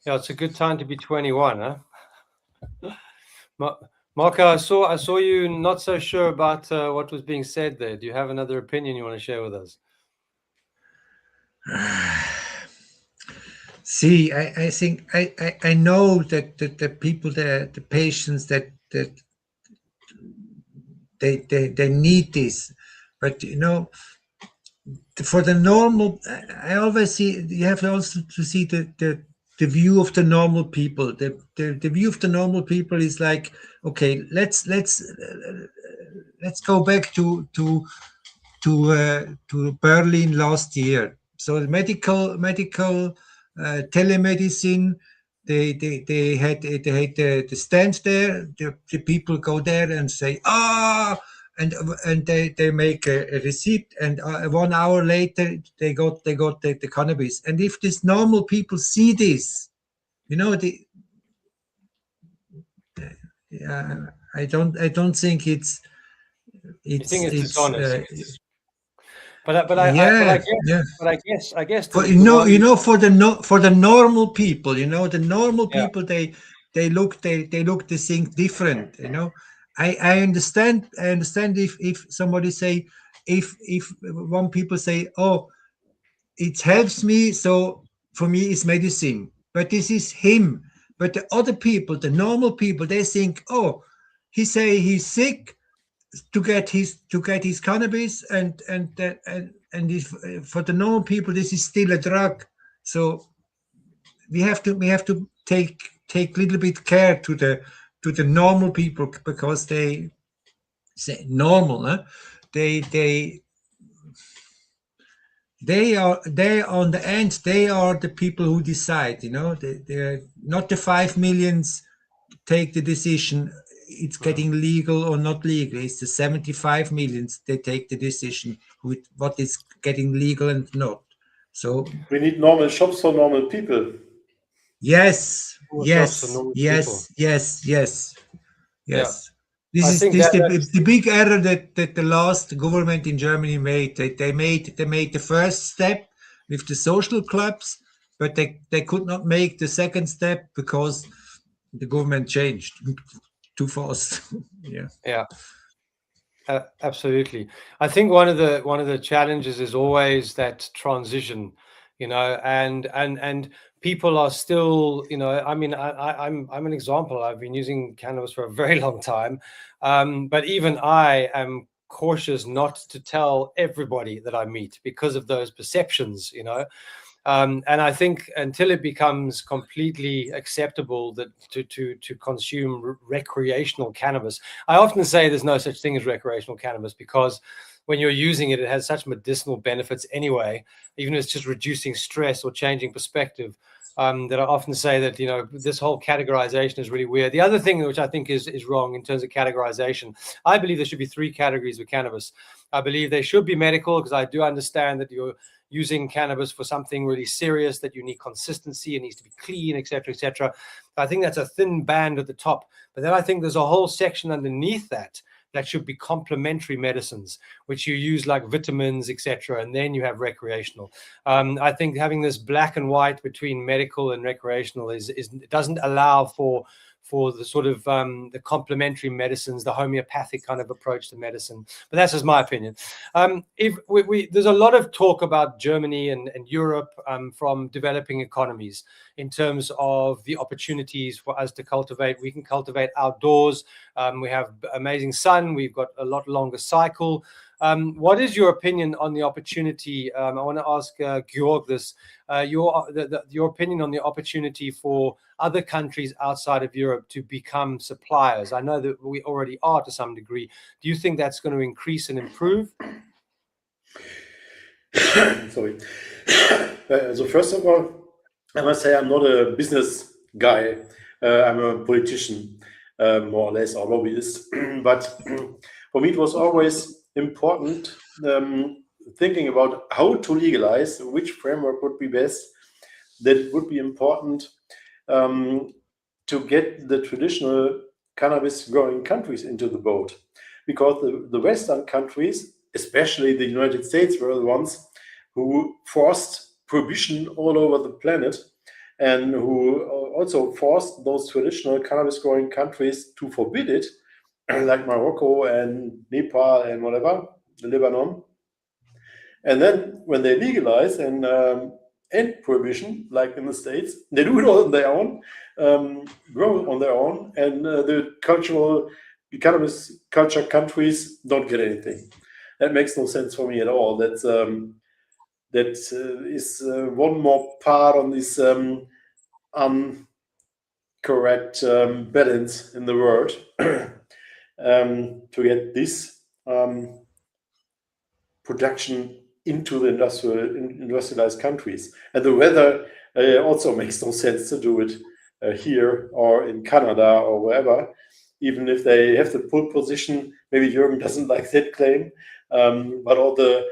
Speaker 1: Yeah, it's a good time to be 21, huh? Marco, I saw you not so sure about what was being said there. Do you have another opinion you want to share with us?
Speaker 4: See, I think I know that the people, the patients that they need this, but for the normal, I always see you have also to see the view of the normal people. The view of the normal people is like, okay, let's go back to Berlin last year. So medical telemedicine. They had the stand there. The people go there and say and they make a receipt, and 1 hour later they got the cannabis. And if these normal people see this, I don't think it's
Speaker 1: dishonest. But I guess
Speaker 4: for the normal people, the normal people, they look the thing different. I understand if somebody say, if one people say, oh, it helps me, so for me it's medicine, but this is him. But the other people, the normal people, they think, oh, he say he's sick to get his cannabis, and if, for the normal people this is still a drug. So we have to take little bit care to the normal people, because they say normal, huh? They are on the end. They are the people who decide. They're not the 5 millions take the decision. it's getting legal or not legal. It's the 75 millions they take the decision with what is getting legal and not. So
Speaker 3: we need normal shops for normal people.
Speaker 4: yes,
Speaker 1: Normal shops for
Speaker 4: yes,
Speaker 1: normal
Speaker 4: yes, yes, yes,
Speaker 1: Yeah.
Speaker 4: yes. This
Speaker 1: I
Speaker 4: is
Speaker 1: think
Speaker 4: this
Speaker 1: that's
Speaker 4: the big error that the last government in Germany made. They made the first step with the social clubs, but they could not make the second step because the government changed too fast. Yeah.
Speaker 1: Yeah. Absolutely. I think one of the challenges is always that transition, you know, and people are still, you know, I mean, I'm an example. I've been using cannabis for a very long time, but even I am cautious not to tell everybody that I meet because of those perceptions, you know. And I think until it becomes completely acceptable that to consume recreational cannabis, I often say there's no such thing as recreational cannabis because when you're using it, it has such medicinal benefits anyway, even if it's just reducing stress or changing perspective. That I often say that, you know, this whole categorization is really weird. The other thing which I think is wrong in terms of categorization, I believe there should be 3 categories with cannabis. I believe they should be medical because I do understand that you're using cannabis for something really serious, that you need consistency, it needs to be clean, etc., etc. I think that's a thin band at the top. But then I think there's a whole section underneath that should be complementary medicines, which you use like vitamins, etc., and then you have recreational. I think having this black and white between medical and recreational it doesn't allow for the sort of the complementary medicines, the homeopathic kind of approach to medicine. But that's just my opinion. If there's a lot of talk about Germany and Europe from developing economies in terms of the opportunities for us to cultivate. We can cultivate outdoors. We have amazing sun. We've got a lot longer cycle. What is your opinion on the opportunity? I want to ask Georg this. Your opinion on the opportunity for other countries outside of Europe to become suppliers. I know that we already are to some degree. Do you think that's going to increase and improve?
Speaker 3: Sorry. So first of all, I must say I'm not a business guy. I'm a politician, more or less, or lobbyist. But for me, it was always important thinking about how to legalize, which framework would be best. That would be important to get the traditional cannabis growing countries into the boat, because the Western countries, especially the United States, were the ones who forced prohibition all over the planet and who also forced those traditional cannabis growing countries to forbid it, like Morocco and Nepal and whatever, Lebanon. And then when they legalize and end prohibition, like in the States, they do it all on their own, grow on their own, and the cannabis culture countries don't get anything. That makes no sense for me at all. That is one more part on this incorrect balance in the world to get this production into the industrialized countries. And the weather also makes no sense to do it here or in Canada or wherever, even if they have the pole position. Maybe Jürgen doesn't like that claim, but all the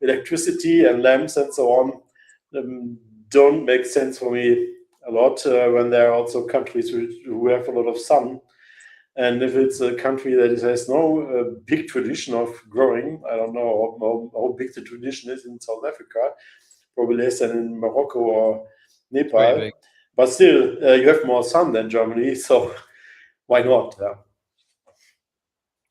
Speaker 3: electricity and lamps and so on don't make sense for me a lot when there are also countries who have a lot of sun. And if it's a country that has no big tradition of growing, I don't know how big the tradition is in South Africa, probably less than in Morocco or Nepal. But still, you have more sun than Germany, so why not?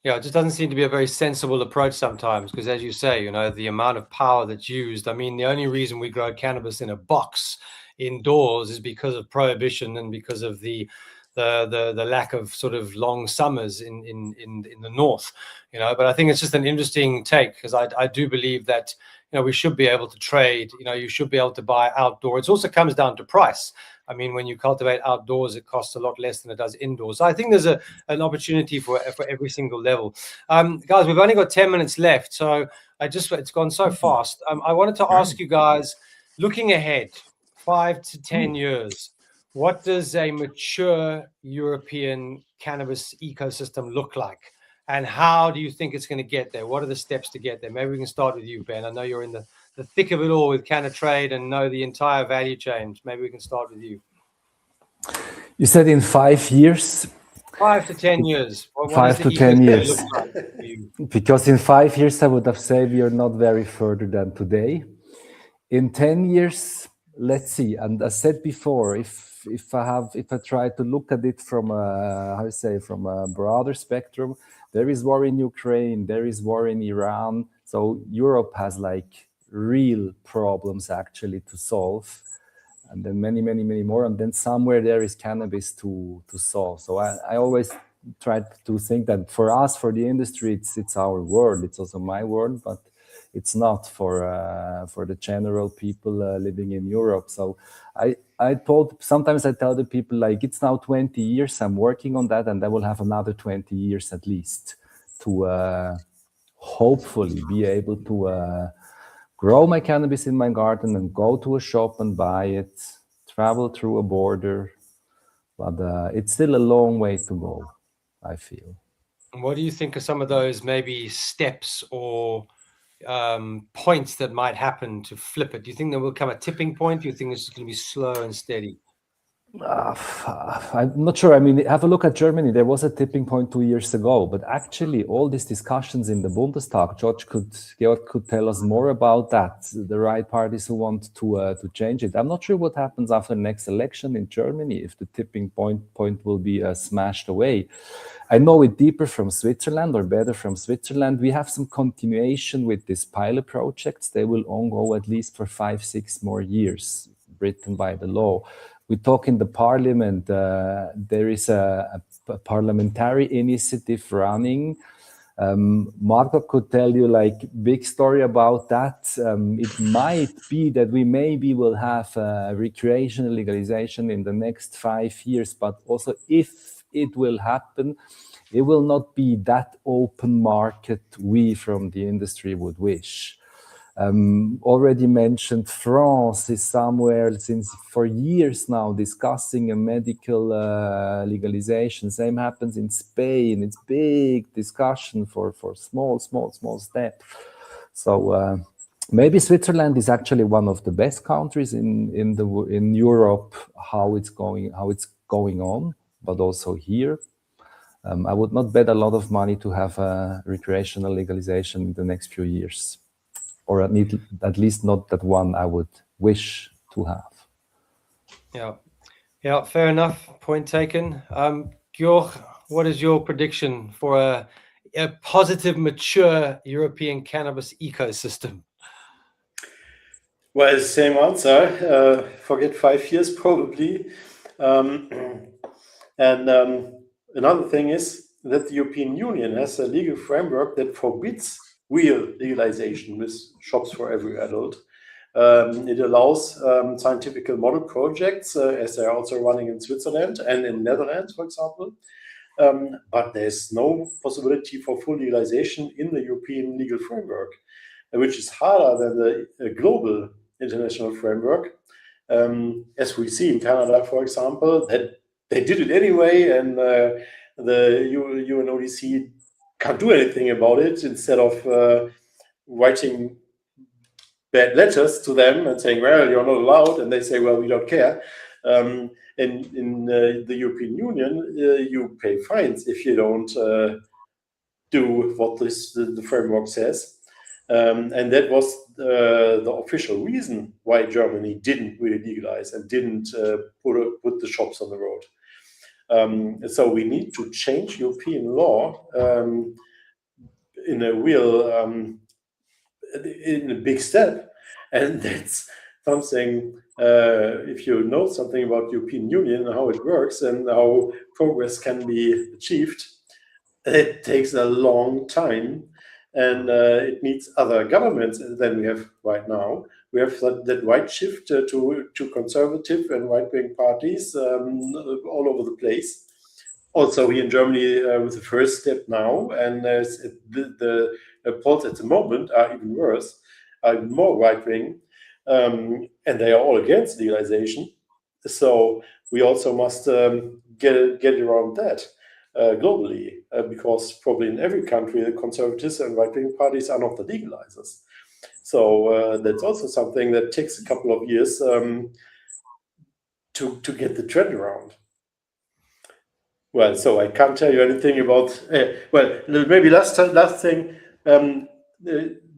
Speaker 1: Yeah, it just doesn't seem to be a very sensible approach sometimes, because as you say, you know, the amount of power that's used. I mean, the only reason we grow cannabis in a box indoors is because of prohibition and because of the lack of sort of long summers in the north, you know. But I think it's just an interesting take, because I do believe that, you know, we should be able to trade. You know, you should be able to buy outdoor. It also comes down to price. I mean, when you cultivate outdoors, it costs a lot less than it does indoors. So I think there's an opportunity for every single level. Guys, we've only got 10 minutes left, so it's gone so fast. I wanted to ask you guys, looking ahead 5 to 10 years, what does a mature European cannabis ecosystem look like? And how do you think it's going to get there? What are the steps to get there? Maybe we can start with you, Ben. I know you're in the thick of it all with CannaTrade and know the entire value chain. Maybe we can start with you.
Speaker 2: You said in 5 years?
Speaker 1: 5 to 10 years. What
Speaker 2: 5 to 10 years.
Speaker 1: Look like for you?
Speaker 2: Because in 5 years, I would have said we are not very further than today. In 10 years, let's see. And as said before, if I try to look at it from from a broader spectrum, there is war in Ukraine, there is war in Iran. So Europe has like real problems actually to solve. And then many, many, many more. And then somewhere there is cannabis to solve. So I always try to think that for us, for the industry, it's our world. It's also my world, but it's not for the general people living in Europe. So sometimes I tell the people, like, it's now 20 years, I'm working on that, and I will have another 20 years at least to hopefully be able to grow my cannabis in my garden and go to a shop and buy it, travel through a border. But it's still a long way to go, I feel.
Speaker 1: And what do you think are some of those maybe steps or points that might happen to flip it? Do you think there will come a tipping point? Do you think it's going to be slow and steady?
Speaker 2: I'm not sure. I mean, have a look at Germany. There was a tipping point 2 years ago, but actually all these discussions in the Bundestag, Georg could tell us more about that, the right parties who want to change it. I'm not sure what happens after the next election in Germany, if the tipping point will be smashed away. I know it deeper from Switzerland, or better from Switzerland. We have some continuation with these pilot projects. They will go at least for 5-6 more years, written by the law. We talk in the parliament, there is a parliamentary initiative running. Marco could tell you like big story about that. It might be that we maybe will have recreational legalization in the next 5 years, but also if it will happen, it will not be that open market we from the industry would wish. Already mentioned France is somewhere since for years now discussing a medical legalization. Same happens in Spain. It's big discussion for small step. So maybe Switzerland is actually one of the best countries in Europe. How it's going on, but also here. I would not bet a lot of money to have a recreational legalization in the next few years. Or at least not that one I would wish to have.
Speaker 1: Yeah, fair enough. Point taken. Georg, what is your prediction for a positive, mature European cannabis ecosystem?
Speaker 3: Well, same answer. Forget 5 years probably. Another thing is that the European Union has a legal framework that forbids real legalization with shops for every adult. It allows scientific model projects, as they are also running in Switzerland and in Netherlands, for example. But there's no possibility for full legalization in the European legal framework, which is harder than the global international framework. As we see in Canada, for example, that they did it anyway, and the UNODC can't do anything about it. Instead of writing bad letters to them and saying, well, you're not allowed, and they say, well, we don't care. In the European Union, you pay fines if you don't do what the framework says. And that was the official reason why Germany didn't really legalize and didn't put the shops on the road. So we need to change European law in a big step, and that's something. If you know something about European Union and how it works and how progress can be achieved, it takes a long time, and it needs other governments than we have right now. We have that right shift to conservative and right-wing parties all over the place. Also here in Germany with the first step now, and the polls at the moment are even worse, are even more right-wing, and they are all against legalization. So we also must get it around that globally, because probably in every country the conservatives and right-wing parties are not the legalizers. So that's also something that takes a couple of years to get the trend around. Well, so I can't tell you anything about. Well, maybe last thing.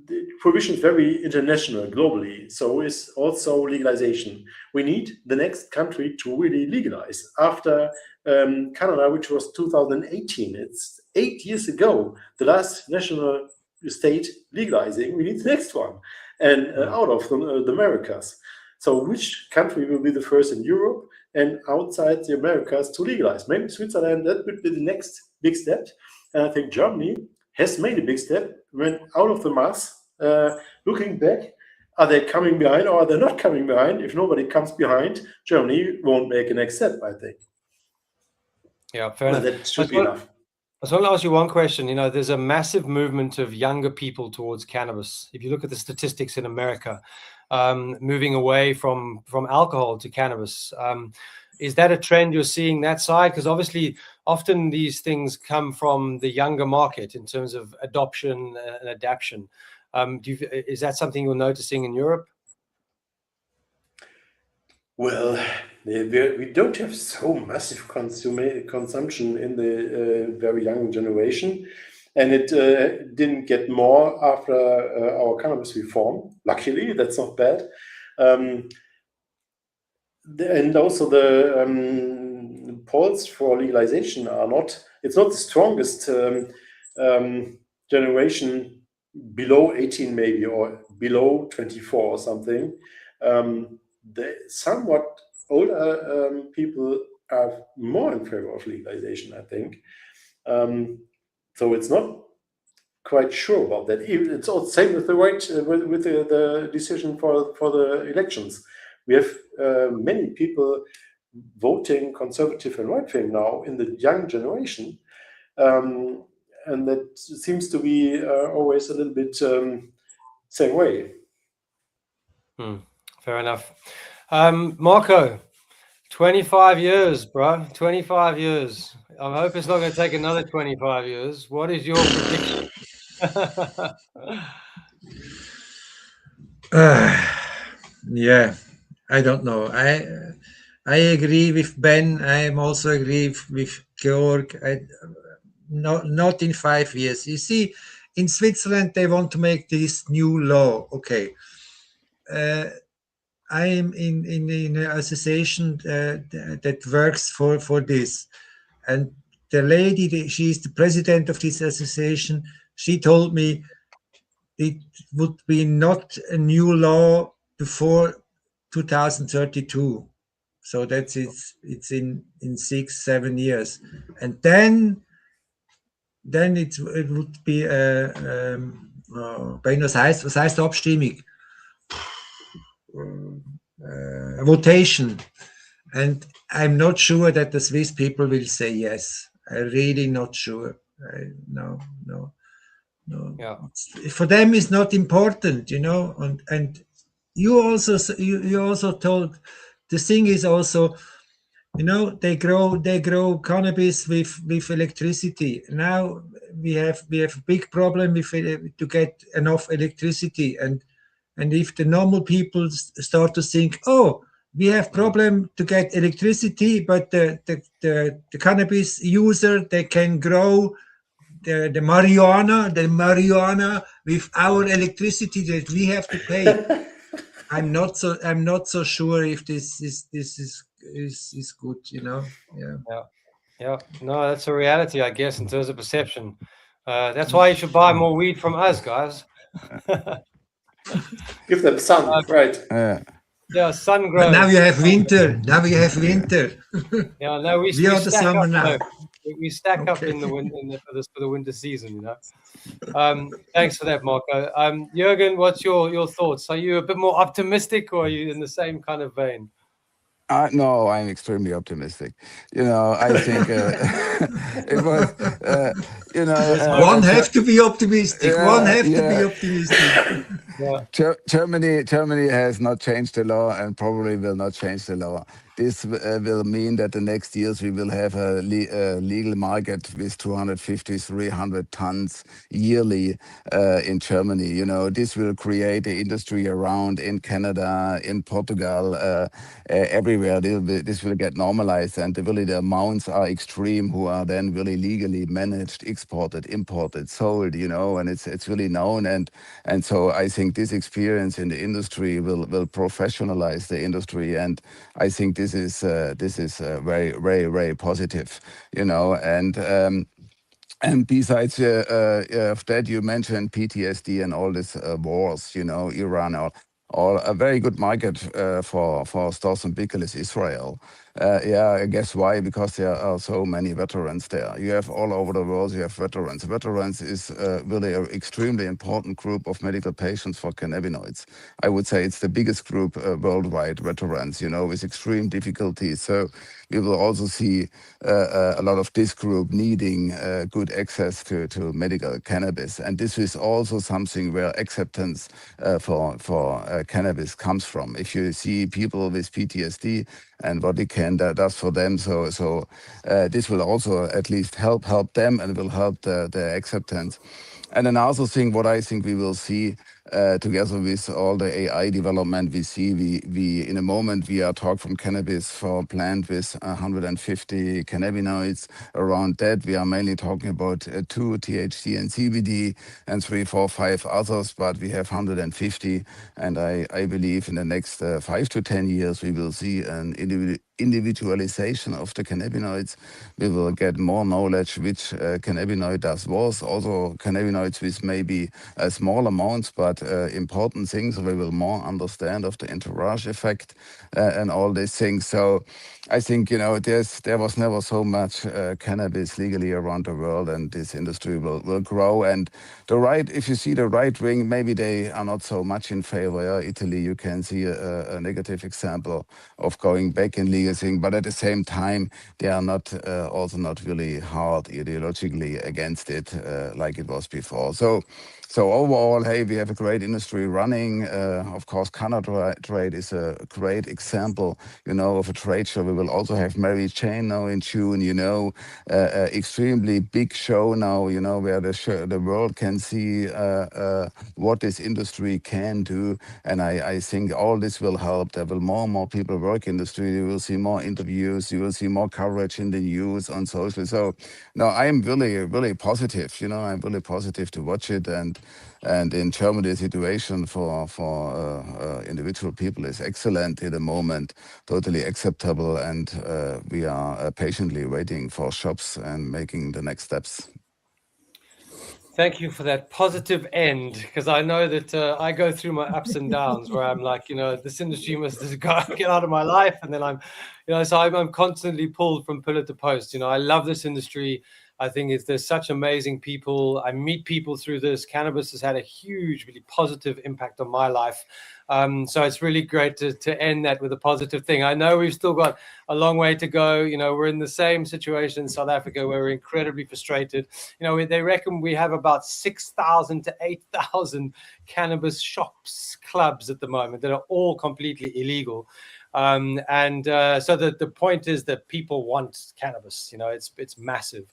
Speaker 3: The prohibition is very international, globally. So is also legalization. We need the next country to really legalize. After Canada, which was 2018, it's 8 years ago, the last national state legalizing. We need the next one, and out of the Americas. So which country will be the first in Europe and outside the Americas to legalize? Maybe Switzerland, that would be the next big step. And I think Germany has made a big step, went out of the mass. Looking back, are they coming behind or are they not coming behind? If nobody comes behind, Germany won't make a next step, I think.
Speaker 1: Yeah, fair enough.
Speaker 3: That should be enough.
Speaker 1: I just want to ask you one question. You know, there's a massive movement of younger people towards cannabis. If you look at the statistics in America, moving away from alcohol to cannabis, is that a trend you're seeing that side? Because obviously, often these things come from the younger market in terms of adoption and adaptation. Is that something you're noticing in Europe?
Speaker 3: Well, we don't have so massive consumption in the very young generation, and it didn't get more after our cannabis reform. Luckily, that's not bad. And also the polls for legalization are not. It's not the strongest generation below 18, maybe, or below 24 or something. The somewhat older people are more in favor of legalization, I think. So it's not quite sure about that. It's all the same with the with the decision for the elections. We have many people voting conservative and right-wing now in the young generation, and that seems to be always a little bit same way.
Speaker 1: Fair enough. Marco, 25 years, bro. 25 years. I hope it's not going to take another 25 years. What is your prediction?
Speaker 4: Yeah, I don't know. I agree with Ben. I am also agree with Georg. Not in 5 years. You see, in Switzerland they want to make this new law. Okay. I am in an association that works for this, and the lady, she is the president of this association. She told me it would be not a new law before 2032. So that's it's in 6-7 years, and then it would be was heißt Abstimmung? Votation, and I'm not sure that the Swiss people will say yes. I'm really not sure. No. Yeah. For them, it's not important, you know. And you also told the thing is also, you know, they grow cannabis with electricity. Now we have a big problem to get enough electricity, and if the normal people start to think, oh, we have problem to get electricity, but the cannabis user, they can grow the marijuana with our electricity that we have to pay. I'm not so sure if this is good, you know.
Speaker 1: Yeah. No, that's a reality, I guess, in terms of perception. That's why you should buy more weed from us, guys.
Speaker 3: Give them sun, right?
Speaker 1: Yeah, sun grows.
Speaker 4: But now you have winter.
Speaker 1: Yeah, no, we
Speaker 4: are the summer now.
Speaker 1: We stack up in the for the winter season, you know. Thanks for that, Marco. Jürgen, what's your thoughts? Are you a bit more optimistic, or are you in the same kind of vein?
Speaker 5: No, I'm extremely optimistic. You know, I think it was, you know...
Speaker 4: one have to be optimistic. Yeah, one have to be optimistic.
Speaker 5: Yeah. Germany has not changed the law and probably will not change the law. this will mean that the next years we will have a legal market with 250, 300 tons yearly in Germany. You know, this will create an industry around in Canada, in Portugal, everywhere. This will get normalized, and really the amounts are extreme, who are then really legally managed, exported, imported, sold. You know, and it's really known, and so I think this experience in the industry will professionalize the industry, and I think this is very, very, very positive. You know, and besides of that, you mentioned PTSD and all these wars, you know, Iran, or a very good market for stores and pickle is Israel. Yeah, I guess why? Because there are so many veterans there. You have all over the world, you have veterans. Veterans is really an extremely important group of medical patients for cannabinoids. I would say it's the biggest group worldwide, veterans, you know, with extreme difficulties. So we will also see a lot of this group needing good access to medical cannabis. And this is also something where acceptance for cannabis comes from. If you see people with PTSD and what it does for them, so this will also at least help them, and will help the acceptance. And then I also think what I think we will see together with all the AI development we see, we in a moment we are talking from cannabis for plant with 150 cannabinoids. Around that we are mainly talking about 2 THC and CBD and 3, 4, 5 others, but we have 150, and I believe in the next 5 to 10 years we will see an individualization of the cannabinoids. We will get more knowledge which cannabinoid does was. Also cannabinoids with maybe small amounts, but important things. We will more understand of the entourage effect and all these things. So I think, you know, there was never so much cannabis legally around the world, and this industry will grow. And if you see the right wing, maybe they are not so much in favor. Yeah? Italy, you can see a negative example of going back in legal thing, but at the same time, they are not also not really hard ideologically against it like it was before. So overall, hey, we have a great industry running. Of course, CannaTrade is a great example, you know, of a trade show. We will also have Mary Jane now in June, you know, extremely big show now, you know, where the world can see what this industry can do. And I think all this will help. There will more and more people work in the industry. You will see more interviews. You will see more coverage in the news on social. So, no, I am really, really positive. You know, I'm really positive to watch it. And in Germany, the situation for individual people is excellent at the moment, totally acceptable, and we are patiently waiting for shops and making the next steps.
Speaker 1: Thank you for that positive end, because I know that I go through my ups and downs where I'm like, you know, this industry must just get out of my life, and then I'm, you know, so I'm constantly pulled from pillar to post. You know, I love this industry. I think there's such amazing people. I meet people through this. Cannabis has had a huge, really positive impact on my life. So it's really great to end that with a positive thing. I know we've still got a long way to go. You know, we're in the same situation in South Africa where we're incredibly frustrated. You know, they reckon we have about 6,000 to 8,000 cannabis shops, clubs at the moment that are all completely illegal. So the point is that people want cannabis. You know, it's massive.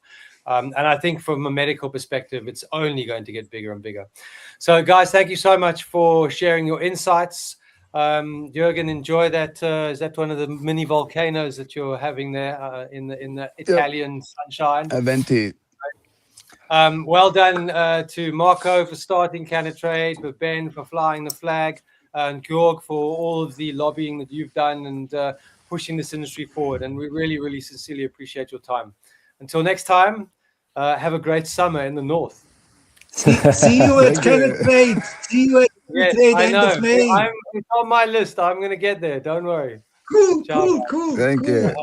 Speaker 1: And I think from a medical perspective, it's only going to get bigger and bigger. So, guys, thank you so much for sharing your insights. Jürgen, enjoy that. Is that one of the mini volcanoes that you're having there in the Italian sunshine?
Speaker 5: Aventi.
Speaker 1: Well done to Marco for starting CannaTrade, for Ben for flying the flag, and Georg for all of the lobbying that you've done and pushing this industry forward. And we really, really sincerely appreciate your time. Until next time, have a great summer in the north.
Speaker 4: See you at CannaTrade. See you at CannaTrade end of May.
Speaker 1: It's on my list. I'm going to get there. Don't worry.
Speaker 4: Cool.
Speaker 5: Thank you.